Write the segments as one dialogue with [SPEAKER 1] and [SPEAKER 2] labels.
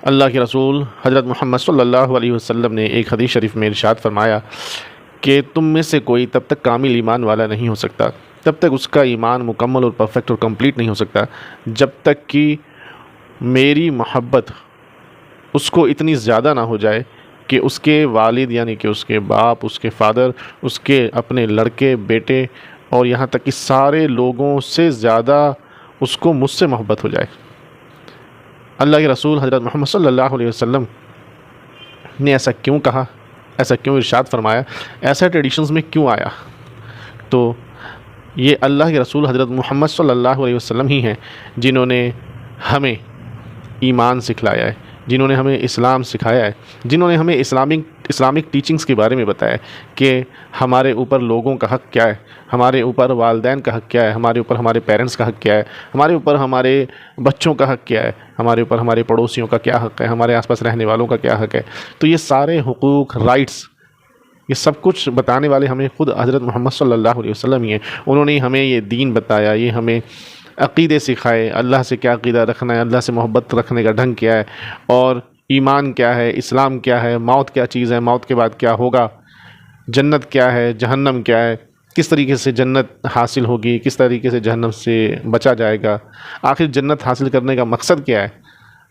[SPEAKER 1] اللہ کے رسول حضرت محمد صلی اللہ علیہ وسلم نے ایک حدیث شریف میں ارشاد فرمایا کہ تم میں سے کوئی تب تک کامل ایمان والا نہیں ہو سکتا، تب تک اس کا ایمان مکمل اور پرفیکٹ اور کمپلیٹ نہیں ہو سکتا، جب تک کہ میری محبت اس کو اتنی زیادہ نہ ہو جائے کہ اس کے والد یعنی کہ اس کے باپ، اس کے فادر، اس کے اپنے لڑکے، بیٹے اور یہاں تک کہ سارے لوگوں سے زیادہ اس کو مجھ سے محبت ہو جائے۔ اللہ کے رسول حضرت محمد صلی اللہ علیہ وسلم نے ایسا کیوں کہا، ایسا کیوں ارشاد فرمایا، ایسا ٹریڈیشنز میں کیوں آیا؟ تو یہ اللہ کے رسول حضرت محمد صلی اللہ علیہ وسلم ہی ہیں جنہوں نے ہمیں ایمان سکھلایا ہے، جنہوں نے ہمیں اسلام سکھایا ہے، جنہوں نے ہمیں اسلامک ٹیچنگز کے بارے میں بتایا کہ ہمارے اوپر لوگوں کا حق کیا ہے، ہمارے اوپر والدین کا حق کیا ہے، ہمارے اوپر ہمارے پیرنٹس کا حق کیا ہے، ہمارے اوپر ہمارے بچوں کا حق کیا ہے، ہمارے اوپر ہمارے پڑوسیوں کا کیا حق ہے، ہمارے آس پاس رہنے والوں کا کیا حق ہے۔ تو یہ سارے حقوق، رائٹس، یہ سب کچھ بتانے والے ہمیں خود حضرت محمد صلی اللہ علیہ وسلم ہی ہیں۔ انہوں نے ہمیں یہ دین بتایا، یہ ہمیں عقیدے سکھائے، اللہ سے کیا عقیدہ رکھنا ہے، اللہ سے محبت رکھنے کا ڈھنگ کیا ہے، اور ایمان کیا ہے، اسلام کیا ہے، موت کیا چیز ہے، موت کے بعد کیا ہوگا، جنت کیا ہے، جہنم کیا ہے، کس طریقے سے جنت حاصل ہوگی، کس طریقے سے جہنم سے بچا جائے گا، آخر جنت حاصل کرنے کا مقصد کیا ہے،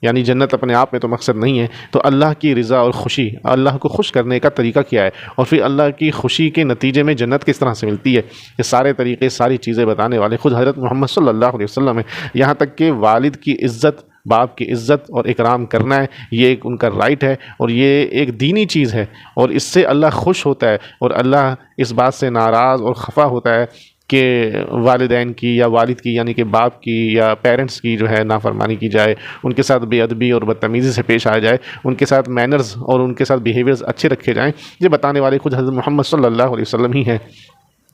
[SPEAKER 1] یعنی جنت اپنے آپ میں تو مقصد نہیں ہے، تو اللہ کی رضا اور خوشی، اللہ کو خوش کرنے کا طریقہ کیا ہے، اور پھر اللہ کی خوشی کے نتیجے میں جنت کس طرح سے ملتی ہے، یہ سارے طریقے، ساری چیزیں بتانے والے خود حضرت محمد صلی اللہ علیہ وسلم ہیں۔ یہاں تک کہ والد کی عزت، باپ کی عزت اور اکرام کرنا ہے، یہ ایک ان کا رائٹ ہے، اور یہ ایک دینی چیز ہے، اور اس سے اللہ خوش ہوتا ہے، اور اللہ اس بات سے ناراض اور خفا ہوتا ہے کہ والدین کی یا والد کی یعنی کہ باپ کی یا پیرنٹس کی جو ہے نافرمانی کی جائے، ان کے ساتھ بے ادبی اور بدتمیزی سے پیش آیا جائے، ان کے ساتھ مینرز اور ان کے ساتھ بیہیویئرز اچھے رکھے جائیں۔ یہ بتانے والے خود حضرت محمد صلی اللہ علیہ وسلم ہی ہیں۔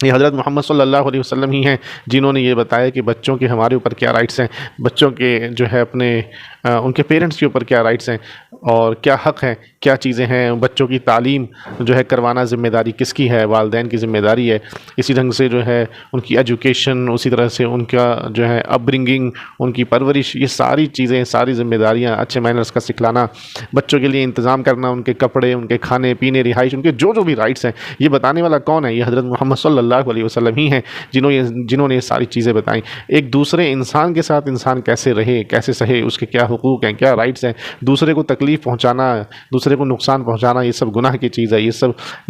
[SPEAKER 1] یہ حضرت محمد صلی اللہ علیہ وسلم ہی ہیں جنہوں نے یہ بتایا کہ بچوں کے ہمارے اوپر کیا رائٹس ہیں، بچوں کے جو ہے اپنے ان کے پیرنٹس کے اوپر کیا رائٹس ہیں اور کیا حق ہیں، کیا چیزیں ہیں۔ بچوں کی تعلیم جو ہے کروانا ذمہ داری کس کی ہے؟ والدین کی ذمہ داری ہے۔ اسی ڈھنگ سے جو ہے ان کی ایجوکیشن، اسی طرح سے ان کا جو ہے اپ برنگنگ، ان کی پرورش، یہ ساری چیزیں، ساری ذمہ داریاں، اچھے مینرز کا سکھلانا، بچوں کے لیے انتظام کرنا، ان کے کپڑے، ان کے کھانے پینے، رہائش، ان کے جو بھی رائٹس ہیں، یہ بتانے والا کون ہے؟ یہ حضرت محمد صلی اللہ علیہ وسلم ہی ہیں جنہوں نے یہ ساری چیزیں بتائیں۔ ایک دوسرے انسان کے ساتھ انسان کیسے رہے، کیسے سہے، اس کے کیا حقوق ہیں، کیا رائٹس ہیں، دوسرے کو تکلیف پہنچانا، دوسرے کو نقصان پہنچانا، یہ سب گناہ کی چیز ہے، یہ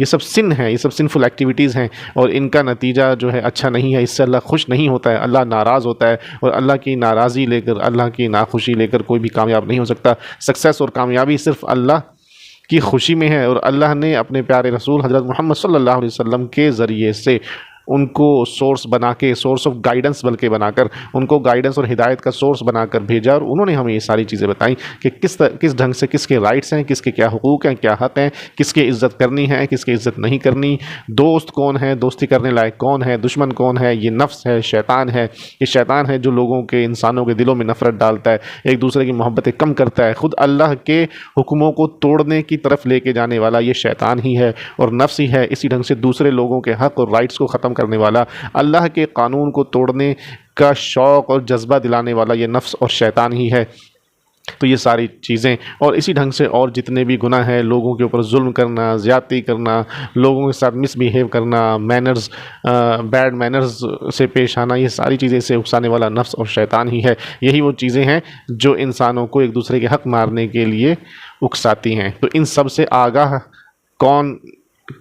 [SPEAKER 1] سب سن ہے، یہ سب سنفل ایکٹیویٹیز ہیں، اور ان کا نتیجہ جو ہے اچھا نہیں ہے، اس سے اللہ خوش نہیں ہوتا ہے، اللہ ناراض ہوتا ہے، اور اللہ کی ناراضی لے کر، اللہ کی ناخوشی لے کر کوئی بھی کامیاب نہیں ہو سکتا۔ سکسیس اور کامیابی صرف اللہ کی خوشی میں ہے، اور اللہ نے اپنے پیارے رسول حضرت محمد صلی اللہ علیہ وسلم کے ذریعے سے ان کو سورس بنا کے، سورس آف گائیڈنس بلکہ بنا کر، ان کو گائیڈنس اور ہدایت کا سورس بنا کر بھیجا، اور انہوں نے ہمیں یہ ساری چیزیں بتائیں کہ کس ڈھنگ سے کس کے رائٹس ہیں، کس کے کیا حقوق ہیں، کیا حق ہیں، کس کی عزت کرنی ہے، کس کی عزت نہیں کرنی، دوست کون ہے، دوستی کرنے لائق کون ہے، دشمن کون ہے، یہ نفس ہے، شیطان ہے، یہ شیطان ہے جو لوگوں کے، انسانوں کے دلوں میں نفرت ڈالتا ہے، ایک دوسرے کی محبتیں کم کرتا ہے، خود اللہ کے حکموں کو توڑنے کی طرف لے کے جانے والا یہ شیطان ہی ہے اور نفس ہی ہے۔ اسی ڈھنگ سے دوسرے لوگوں کے حق اور رائٹس کو ختم کرنے والا، اللہ کے قانون کو توڑنے کا شوق اور جذبہ دلانے والا یہ نفس اور شیطان ہی ہے۔ تو یہ ساری چیزیں اور اسی ڈھنگ سے اور جتنے بھی گناہ ہیں، لوگوں کے اوپر ظلم کرنا، زیادتی کرنا، لوگوں کے ساتھ مس بیہیو کرنا، مینرز، بیڈ مینرز سے پیش آنا، یہ ساری چیزیں سے اکسانے والا نفس اور شیطان ہی ہے۔ یہی وہ چیزیں ہیں جو انسانوں کو ایک دوسرے کے حق مارنے کے لیے اکساتی ہیں۔ تو ان سب سے آگاہ کون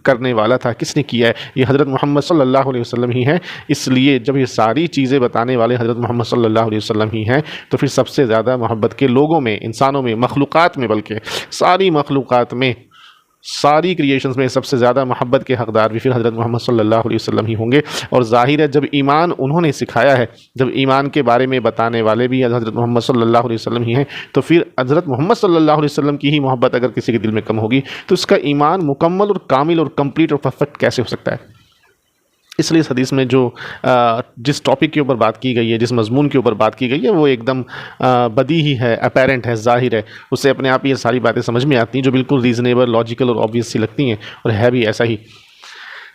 [SPEAKER 1] کرنے والا تھا، کس نے کیا ہے؟ یہ حضرت محمد صلی اللہ علیہ وسلم ہی ہیں۔ اس لیے جب یہ ساری چیزیں بتانے والے حضرت محمد صلی اللہ علیہ وسلم ہی ہیں، تو پھر سب سے زیادہ محبت کے لوگوں میں، انسانوں میں، مخلوقات میں، بلکہ ساری مخلوقات میں، ساری کریشنز میں سب سے زیادہ محبت کے حقدار بھی پھر حضرت محمد صلی اللہ علیہ وسلم ہی ہوں گے۔ اور ظاہر ہے جب ایمان انہوں نے سکھایا ہے، جب ایمان کے بارے میں بتانے والے بھی حضرت محمد صلی اللہ علیہ وسلم ہی ہیں، تو پھر حضرت محمد صلی اللہ علیہ وسلم کی ہی محبت اگر کسی کے دل میں کم ہوگی تو اس کا ایمان مکمل اور کامل اور کمپلیٹ اور پرفیکٹ کیسے ہو سکتا ہے؟ اس لیے اس حدیث میں جو جس ٹاپک کے اوپر بات کی گئی ہے، جس مضمون کے اوپر بات کی گئی ہے، وہ ایک دم بدیہی ہے، اپیرنٹ ہے، ظاہر ہے، اس سے اپنے آپ یہ ساری باتیں سمجھ میں آتی ہیں جو بالکل ریزنیبل، لاجیکل اور آبویس سی لگتی ہیں، اور ہے بھی ایسا ہی۔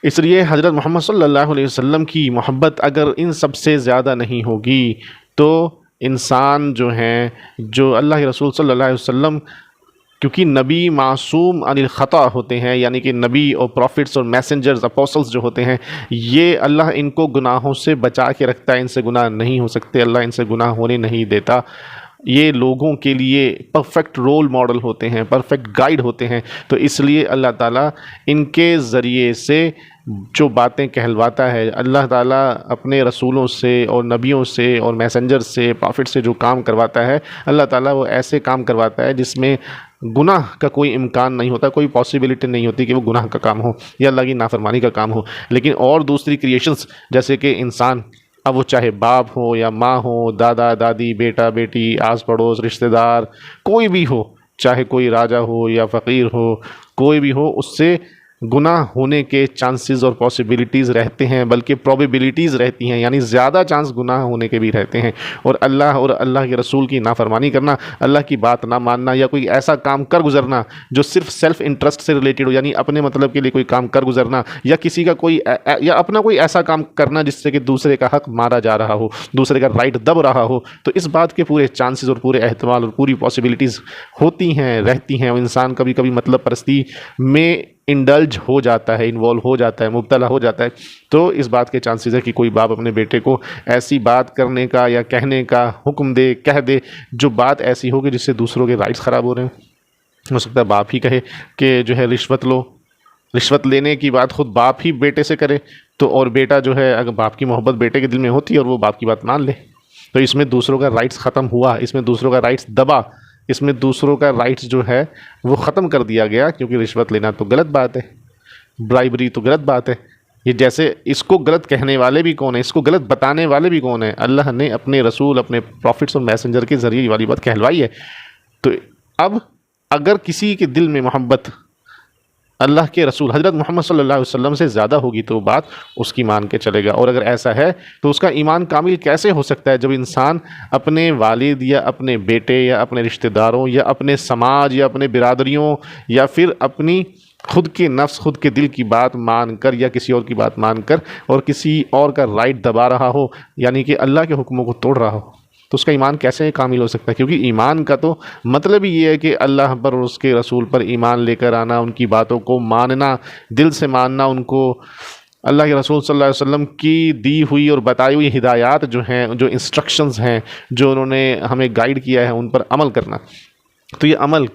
[SPEAKER 1] اس لیے حضرت محمد صلی اللہ علیہ وسلم کی محبت اگر ان سب سے زیادہ نہیں ہوگی تو انسان جو ہیں، جو اللہ کے رسول صلی اللہ علیہ وسلم، کیونکہ نبی معصوم عن الخطا ہوتے ہیں، یعنی کہ نبی اور پروفٹس اور میسنجرز اپوسلز جو ہوتے ہیں، یہ اللہ ان کو گناہوں سے بچا کے رکھتا ہے، ان سے گناہ نہیں ہو سکتے، اللہ ان سے گناہ ہونے نہیں دیتا. یہ لوگوں کے لیے پرفیکٹ رول ماڈل ہوتے ہیں، پرفیکٹ گائیڈ ہوتے ہیں. تو اس لیے اللہ تعالیٰ ان کے ذریعے سے جو باتیں کہلواتا ہے، اللہ تعالیٰ اپنے رسولوں سے اور نبیوں سے اور میسنجر سے، پروفٹ سے جو کام کرواتا ہے، اللہ تعالیٰ وہ ایسے کام کرواتا ہے جس میں گناہ کا کوئی امکان نہیں ہوتا، کوئی پاسبلٹی نہیں ہوتی کہ وہ گناہ کا کام ہو یا اللہ کی نافرمانی کا کام ہو. لیکن اور دوسری کریشنز جیسے کہ انسان، اب وہ چاہے باپ ہو یا ماں ہو، دادا دادی، بیٹا بیٹی، آس پڑوس، رشتہ دار، کوئی بھی ہو، چاہے کوئی راجہ ہو یا فقیر ہو، کوئی بھی ہو، اس سے گناہ ہونے کے چانسز اور پاسبلٹیز رہتے ہیں، بلکہ پروبیبلٹیز رہتی ہیں، یعنی زیادہ چانس گناہ ہونے کے بھی رہتے ہیں. اور اللہ کے رسول کی نافرمانی کرنا، اللہ کی بات نہ ماننا، یا کوئی ایسا کام کر گزرنا جو صرف سیلف انٹرسٹ سے ریلیٹڈ ہو، یعنی اپنے مطلب کے لیے کوئی کام کر گزرنا، یا کسی کا کوئی یا اپنا کوئی ایسا کام کرنا جس سے کہ دوسرے کا حق مارا جا رہا ہو، دوسرے کا رائٹ دب رہا ہو، تو اس بات کے پورے چانسز اور پورے احتمال اور پوری پاسبلٹیز ہوتی ہیں، رہتی ہیں. اور انسان کبھی کبھی مطلب پرستی میں انڈلج ہو جاتا ہے، انوالو ہو جاتا ہے، مبتلا ہو جاتا ہے. تو اس بات کے چانسز ہے کہ کوئی باپ اپنے بیٹے کو ایسی بات کرنے کا یا کہنے کا حکم دے، کہہ دے جو بات ایسی ہو کہ جس سے دوسروں کے رائٹس خراب ہو رہے ہیں. ہو سکتا ہے باپ ہی کہے کہ جو ہے رشوت لو، رشوت لینے کی بات خود باپ ہی بیٹے سے کرے، تو اور بیٹا جو ہے اگر باپ کی محبت بیٹے کے دل میں ہوتی ہے اور وہ باپ کی بات مان لے، تو اس میں دوسروں کا رائٹس ختم ہوا، اس میں دوسروں کا رائٹس دبا، اس میں دوسروں کا رائٹس جو ہے وہ ختم کر دیا گیا. کیونکہ رشوت لینا تو غلط بات ہے، برائبری تو غلط بات ہے. یہ جیسے اس کو غلط کہنے والے بھی کون ہیں، اس کو غلط بتانے والے بھی کون ہیں؟ اللہ نے اپنے رسول، اپنے پروفٹس اور میسنجر کے ذریعے یہ والی بات کہلوائی ہے. تو اب اگر کسی کے دل میں محبت اللہ کے رسول حضرت محمد صلی اللہ علیہ وسلم سے زیادہ ہوگی تو بات اس کی مان کے چلے گا. اور اگر ایسا ہے تو اس کا ایمان کامل کیسے ہو سکتا ہے جب انسان اپنے والد یا اپنے بیٹے یا اپنے رشتہ داروں یا اپنے سماج یا اپنے برادریوں یا پھر اپنی خود کے نفس، خود کے دل کی بات مان کر یا کسی اور کی بات مان کر اور کسی اور کا رائٹ دبا رہا ہو، یعنی کہ اللہ کے حکموں کو توڑ رہا ہو، تو اس کا ایمان کیسے کامل ہو سکتا ہے؟ کیونکہ ایمان کا تو مطلب ہی یہ ہے کہ اللہ پر اور اس کے رسول پر ایمان لے کر آنا، ان کی باتوں کو ماننا، دل سے ماننا، ان کو اللہ کے رسول صلی اللہ علیہ وسلم کی دی ہوئی اور بتائی ہوئی ہدایات جو ہیں، جو انسٹرکشنز ہیں، جو انہوں نے ہمیں گائیڈ کیا ہے، ان پر عمل کرنا. تو یہ عمل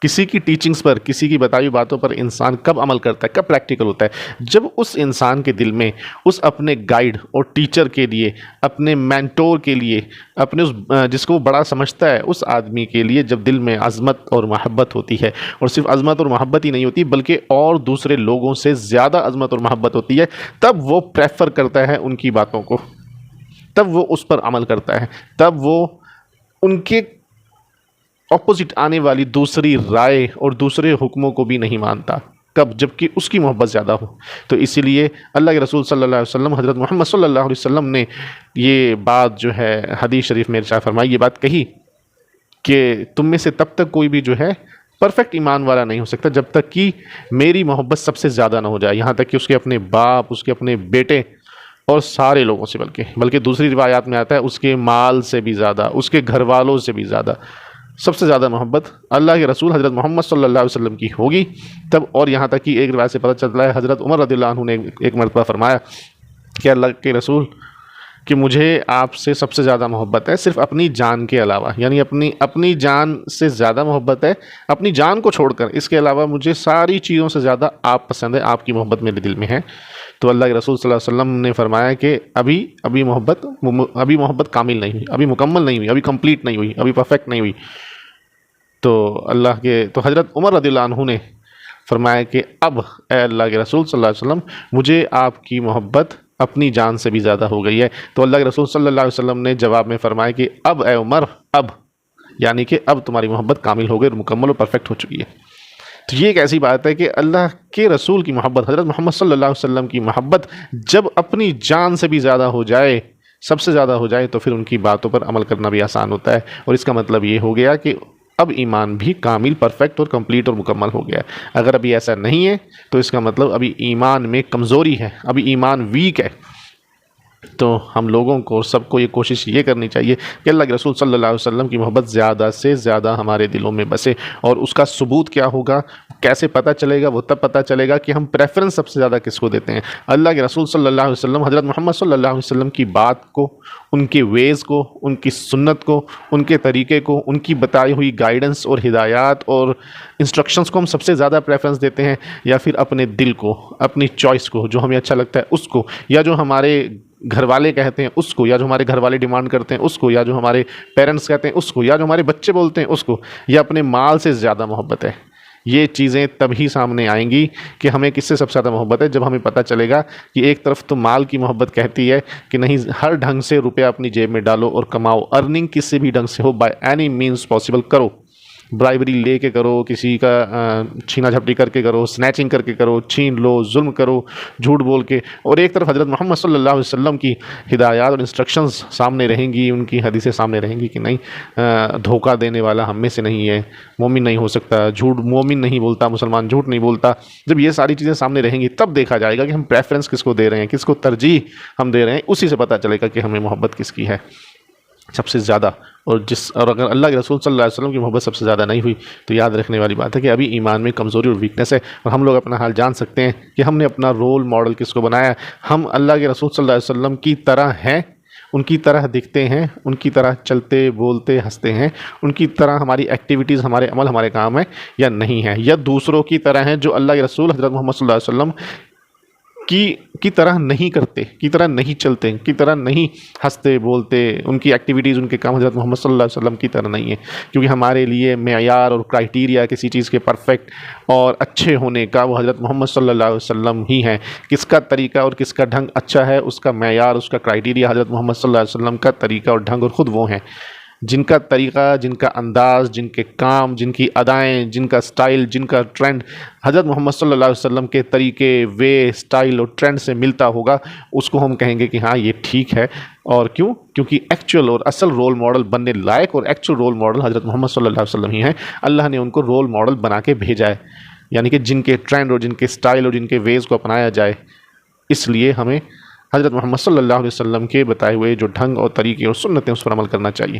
[SPEAKER 1] کسی کی ٹیچنگز پر، کسی کی بتائی ہوئی باتوں پر انسان کب عمل کرتا ہے، کب پریکٹیکل ہوتا ہے؟ جب اس انسان کے دل میں اس اپنے گائیڈ اور ٹیچر کے لیے، اپنے مینٹور کے لیے، اپنے اس جس کو وہ بڑا سمجھتا ہے اس آدمی کے لیے جب دل میں عظمت اور محبت ہوتی ہے، اور صرف عظمت اور محبت ہی نہیں ہوتی بلکہ اور دوسرے لوگوں سے زیادہ عظمت اور محبت ہوتی ہے، تب وہ پریفر کرتا ہے ان کی باتوں کو، تب وہ اس پر عمل کرتا ہے، تب وہ ان کے اپوزٹ آنے والی دوسری رائے اور دوسرے حکموں کو بھی نہیں مانتا. کب؟ جبکہ اس کی محبت زیادہ ہو. تو اسی لیے اللہ کے رسول صلی اللہ علیہ وسلم، حضرت محمد صلی اللہ علیہ وسلم نے یہ بات جو ہے حدیث شریف میں ارشاد فرمائی، یہ بات کہی کہ تم میں سے تب تک کوئی بھی جو ہے پرفیکٹ ایمان والا نہیں ہو سکتا جب تک کہ میری محبت سب سے زیادہ نہ ہو جائے، یہاں تک کہ اس کے اپنے باپ، اس کے اپنے بیٹے اور سارے لوگوں سے، بلکہ دوسری روایات میں آتا ہے اس کے مال سے بھی زیادہ، اس کے گھر والوں سے بھی زیادہ، سب سے زیادہ محبت اللہ کے رسول حضرت محمد صلی اللہ علیہ وسلم کی ہوگی تب. اور یہاں تک کہ ایک روایت سے پتہ چلتا ہے حضرت عمر رضی اللہ عنہ نے ایک مرتبہ فرمایا کہ اللہ کے رسول کہ مجھے آپ سے سب سے زیادہ محبت ہے صرف اپنی جان کے علاوہ، یعنی اپنی جان سے زیادہ محبت ہے اپنی جان کو چھوڑ کر، اس کے علاوہ مجھے ساری چیزوں سے زیادہ آپ پسند ہے، آپ کی محبت میرے دل میں ہے. تو اللہ کے رسول صلی اللہ علیہ وسلم نے فرمایا کہ ابھی محبت کامل نہیں ہوئی، ابھی مکمل نہیں ہوئی، ابھی کمپلیٹ نہیں ہوئی، ابھی پرفیکٹ نہیں ہوئی. تو حضرت عمر رضی اللہ عنہ نے فرمایا کہ اب اے اللہ کے رسول صلی اللہ علیہ وسلم مجھے آپ کی محبت اپنی جان سے بھی زیادہ ہو گئی ہے. تو اللہ کے رسول صلی اللہ علیہ وسلم نے جواب میں فرمایا کہ اب اے عمر، اب یعنی کہ اب تمہاری محبت کامل ہو گئی اور مکمل اور پرفیکٹ ہو چکی ہے. تو یہ ایک ایسی بات ہے کہ اللہ کے رسول کی محبت، حضرت محمد صلی اللہ علیہ وسلم کی محبت جب اپنی جان سے بھی زیادہ ہو جائے، سب سے زیادہ ہو جائے، تو پھر ان کی باتوں پر عمل کرنا بھی آسان ہوتا ہے. اور اس کا مطلب یہ ہو گیا کہ اب ایمان بھی کامل، پرفیکٹ اور کمپلیٹ اور مکمل ہو گیا. اگر ابھی ایسا نہیں ہے تو اس کا مطلب ابھی ایمان میں کمزوری ہے، ابھی ایمان ویک ہے. تو ہم لوگوں کو سب کو یہ کوشش یہ کرنی چاہیے کہ اللہ کے رسول صلی اللہ علیہ وسلم کی محبت زیادہ سے زیادہ ہمارے دلوں میں بسے. اور اس کا ثبوت کیا ہوگا، کیسے پتہ چلے گا؟ وہ تب پتہ چلے گا کہ ہم پریفرنس سب سے زیادہ کس کو دیتے ہیں. اللہ کے رسول صلی اللہ علیہ وسلم، حضرت محمد صلی اللہ علیہ وسلم کی بات کو، ان کے ویز کو، ان کی سنت کو، ان کے طریقے کو، ان کی بتائی ہوئی گائیڈنس اور ہدایات اور انسٹرکشنز کو ہم سب سے زیادہ پریفرنس دیتے ہیں، یا پھر اپنے دل کو، اپنی چوائس کو، جو ہمیں اچھا لگتا ہے اس کو، یا جو ہمارے گھر والے کہتے ہیں اس کو، یا جو ہمارے گھر والے ڈیمانڈ کرتے ہیں اس کو، یا جو ہمارے پیرنٹس کہتے ہیں اس کو، یا جو ہمارے بچے بولتے ہیں اس کو، یا اپنے مال سے زیادہ محبت ہے؟ یہ چیزیں تبھی سامنے آئیں گی کہ ہمیں کس سے سب سے زیادہ محبت ہے، جب ہمیں پتہ چلے گا کہ ایک طرف تو مال کی محبت کہتی ہے کہ نہیں، ہر ڈھنگ سے روپیہ اپنی جیب میں ڈالو اور کماؤ، ارننگ کس سے بھی ڈھنگ سے ہو، بائی اینی مینس پاسبل کرو، برائبری لے کے کرو، کسی کا چھینا جھپٹی کر کے کرو، سنیچنگ کر کے کرو، چھین لو، ظلم کرو، جھوٹ بول کے. اور ایک طرف حضرت محمد صلی اللہ علیہ وسلم کی ہدایات اور انسٹرکشنز سامنے رہیں گی، ان کی حدیثیں سامنے رہیں گی کہ نہیں، دھوکہ دینے والا ہم میں سے نہیں ہے، مومن نہیں ہو سکتا، جھوٹ مومن نہیں بولتا، مسلمان جھوٹ نہیں بولتا. جب یہ ساری چیزیں سامنے رہیں گی تب دیکھا جائے گا کہ ہم پریفرنس کس کو دے رہے ہیں، کس کو ترجیح ہم دے رہے ہیں. اسی سے پتہ چلے گا کہ ہمیں محبت کس کی ہے سب سے زیادہ. اور اگر اللہ کے رسول صلی اللہ علیہ وسلم کی محبت سب سے زیادہ نہیں ہوئی تو یاد رکھنے والی بات ہے کہ ابھی ایمان میں کمزوری اور ویکنس ہے. اور ہم لوگ اپنا حال جان سکتے ہیں کہ ہم نے اپنا رول ماڈل کس کو بنایا ہے. ہم اللہ کے رسول صلی اللہ علیہ وسلم کی طرح ہیں، ان کی طرح دکھتے ہیں، ان کی طرح چلتے بولتے ہنستے ہیں، ان کی طرح ہماری ایکٹیویٹیز، ہمارے عمل، ہمارے کام ہیں یا نہیں ہیں، یا دوسروں کی طرح ہیں جو اللہ کے رسول حضرت محمد صلی اللہ علیہ وسلم کی طرح نہیں کرتے، کی طرح نہیں چلتے، کی طرح نہیں ہنستے بولتے، ان کی ایکٹیویٹیز، ان کے کام حضرت محمد صلی اللہ علیہ وسلم کی طرح نہیں ہے. کیونکہ ہمارے لیے معیار اور کرائٹیریا کسی چیز کے پرفیکٹ اور اچھے ہونے کا وہ حضرت محمد صلی اللہ علیہ وسلم ہی ہیں. کس کا طریقہ اور کس کا ڈھنگ اچھا ہے، اس کا معیار، اس کا کرائٹیریا حضرت محمد صلی اللہ علیہ وسلم کا طریقہ اور ڈھنگ، اور خود وہ ہیں جن کا طریقہ، جن کا انداز، جن کے کام، جن کی ادائیں، جن کا سٹائل، جن کا ٹرینڈ حضرت محمد صلی اللہ علیہ وسلم کے طریقے، وے، سٹائل اور ٹرینڈ سے ملتا ہوگا، اس کو ہم کہیں گے کہ ہاں یہ ٹھیک ہے. اور کیونکہ ایکچوئل اور اصل رول ماڈل بننے لائق اور ایکچوئل رول ماڈل حضرت محمد صلی اللہ علیہ وسلم ہی ہیں. اللہ نے ان کو رول ماڈل بنا کے بھیجا ہے، یعنی کہ جن کے ٹرینڈ اور جن کے سٹائل اور جن کے ویز کو اپنایا جائے. اس لیے ہمیں حضرت محمد صلی اللہ علیہ وسلم کے بتائے ہوئے جو ڈھنگ اور طریقے اور سنتیں اس پر عمل کرنا چاہیے.